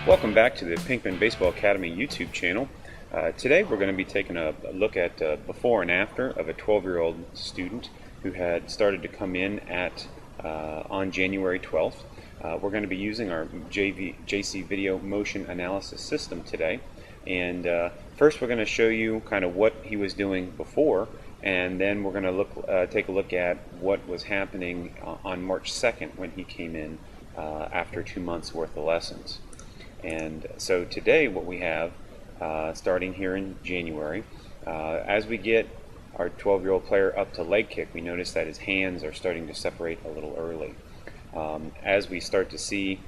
Welcome back to the Pinkman Baseball Academy YouTube channel. Today we're going to be taking a look at before and after of a 12-year-old student who had started to come in on January 12th. We're going to be using our JC Video Motion Analysis System today. And first we're going to show you kind of what he was doing before, and then we're going to take a look at what was happening on March 2nd when he came in after 2 months worth of lessons. And so today what we have, starting here in January, as we get our 12-year-old player up to leg kick, we notice that his hands are starting to separate a little early. As we start to see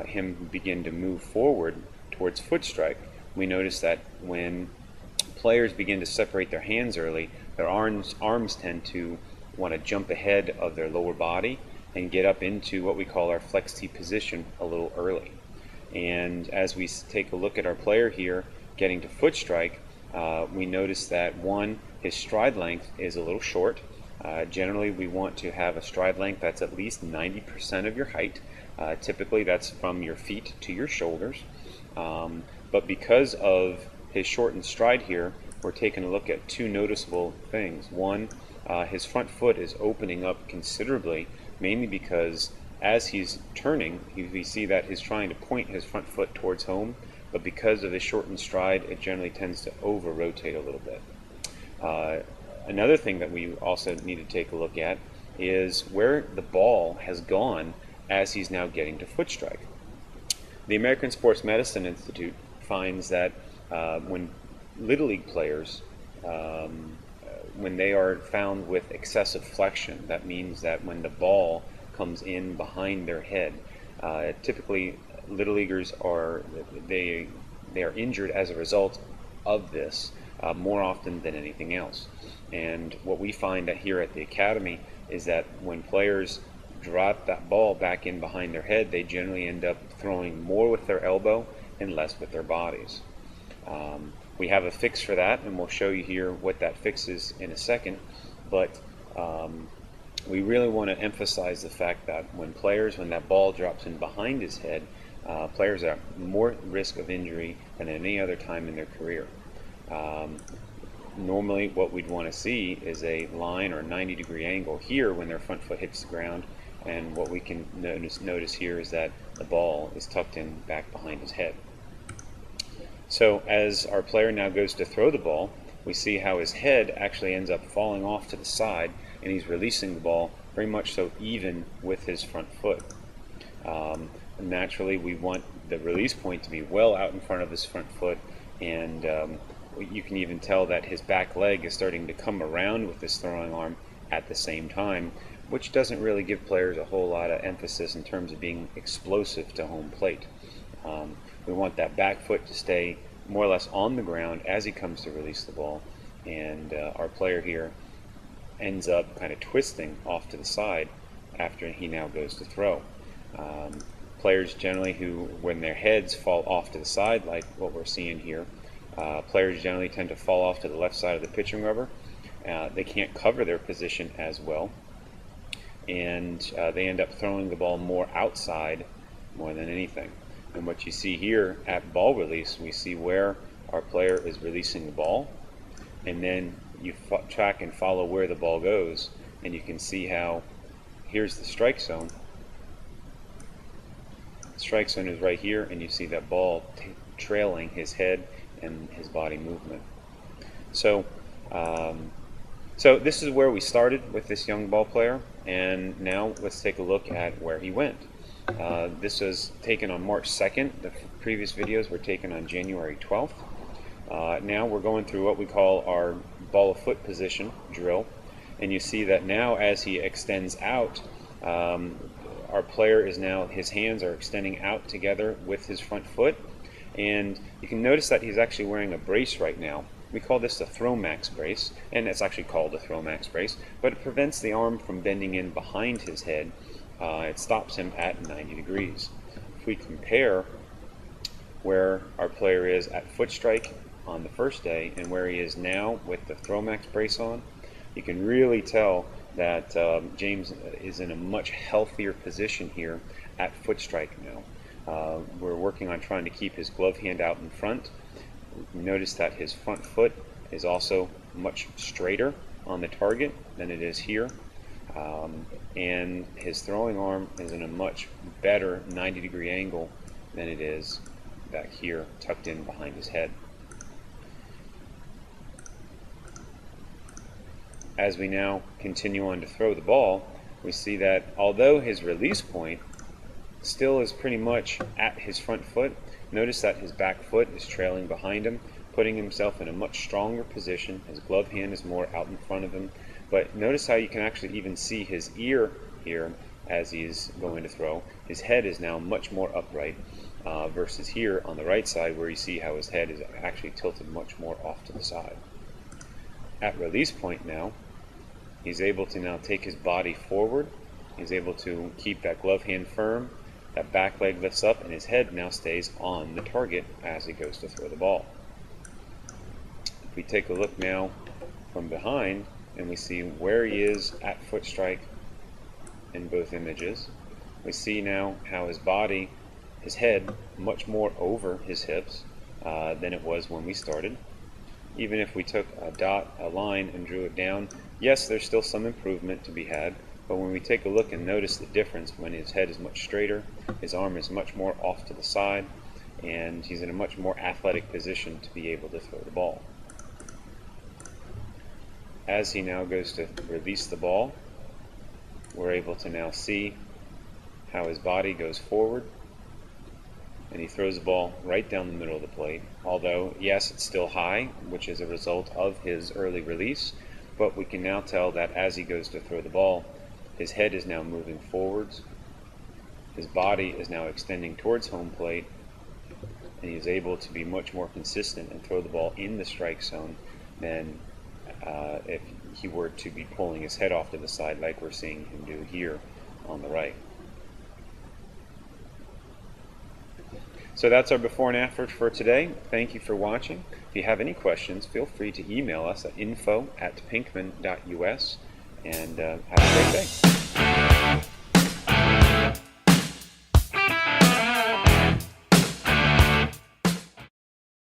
him begin to move forward towards foot strike, we notice that when players begin to separate their hands early, their arms tend to want to jump ahead of their lower body and get up into what we call our flex T position a little early. And as we take a look at our player here getting to foot strike, we notice that his stride length is a little short. Generally we want to have a stride length that's at least 90% of your height. Typically that's from your feet to your shoulders. But because of his shortened stride here, we're taking a look at two noticeable things. One, his front foot is opening up considerably, mainly because as he's turning, we see that he's trying to point his front foot towards home, but because of his shortened stride, it generally tends to over-rotate a little bit. Another thing that we also need to take a look at is where the ball has gone as he's now getting to foot strike. The American Sports Medicine Institute finds that when Little League players, when they are found with excessive flexion, that means that when the ball comes in behind their head, typically Little Leaguers are injured as a result of this more often than anything else. And what we find that here at the Academy is that when players drop that ball back in behind their head, they generally end up throwing more with their elbow and less with their bodies. We have a fix for that, and we'll show you here what that fix is in a second, but we really want to emphasize the fact that when that ball drops in behind his head, players are more at risk of injury than at any other time in their career. Normally what we'd want to see is a line or 90-degree angle here when their front foot hits the ground, and what we can notice here is that the ball is tucked in back behind his head. So as our player now goes to throw the ball, we see how his head actually ends up falling off to the side, and he's releasing the ball very much so even with his front foot. Naturally we want the release point to be well out in front of his front foot, and you can even tell that his back leg is starting to come around with this throwing arm at the same time, which doesn't really give players a whole lot of emphasis in terms of being explosive to home plate. We want that back foot to stay more or less on the ground as he comes to release the ball, and our player here ends up kind of twisting off to the side after he now goes to throw. Players generally when their heads fall off to the side, like what we're seeing here, players generally tend to fall off to the left side of the pitching rubber. They can't cover their position as well, and they end up throwing the ball more outside more than anything. And what you see here at ball release, we see where our player is releasing the ball, and then you track and follow where the ball goes, and you can see how here's the strike zone. The strike zone is right here, and you see that ball trailing his head and his body movement. So this is where we started with this young ball player, and now let's take a look at where he went. This was taken on March 2nd. The previous videos were taken on January 12th. Now we're going through what we call our ball of foot position drill, and you see that now as he extends out, our player is now, his hands are extending out together with his front foot, and you can notice that he's actually wearing a brace right now. We call this a throw max brace, and it's actually called a throw max brace, but it prevents the arm from bending in behind his head. It stops him at 90 degrees. If we compare where our player is at foot strike on the first day and where he is now with the throw max brace on, you can really tell that James is in a much healthier position here at foot strike now. we're working on trying to keep his glove hand out in front. Notice that his front foot is also much straighter on the target than it is here. And his throwing arm is in a much better 90-degree angle than it is back here, tucked in behind his head. As we now continue on to throw the ball, we see that although his release point still is pretty much at his front foot, notice that his back foot is trailing behind him, putting himself in a much stronger position. His glove hand is more out in front of him. But notice how you can actually even see his ear here as he's going to throw. His head is now much more upright versus here on the right side, where you see how his head is actually tilted much more off to the side. At release point now, he's able to now take his body forward. He's able to keep that glove hand firm. That back leg lifts up, and his head now stays on the target as he goes to throw the ball. If we take a look now from behind, and we see where he is at foot strike in both images, we see now how his body, his head, much more over his hips than it was when we started. Even if we took a dot, a line, and drew it down, yes, there's still some improvement to be had, but when we take a look and notice the difference, when his head is much straighter, his arm is much more off to the side, and he's in a much more athletic position to be able to throw the ball. As he now goes to release the ball, we're able to now see how his body goes forward, and he throws the ball right down the middle of the plate. Although, yes, it's still high, which is a result of his early release, but we can now tell that as he goes to throw the ball, his head is now moving forwards, his body is now extending towards home plate, and he is able to be much more consistent and throw the ball in the strike zone than if he were to be pulling his head off to the side like we're seeing him do here on the right. So that's our before and after for today. Thank you for watching. If you have any questions, feel free to email us at info@pinkman.us, and have a great day.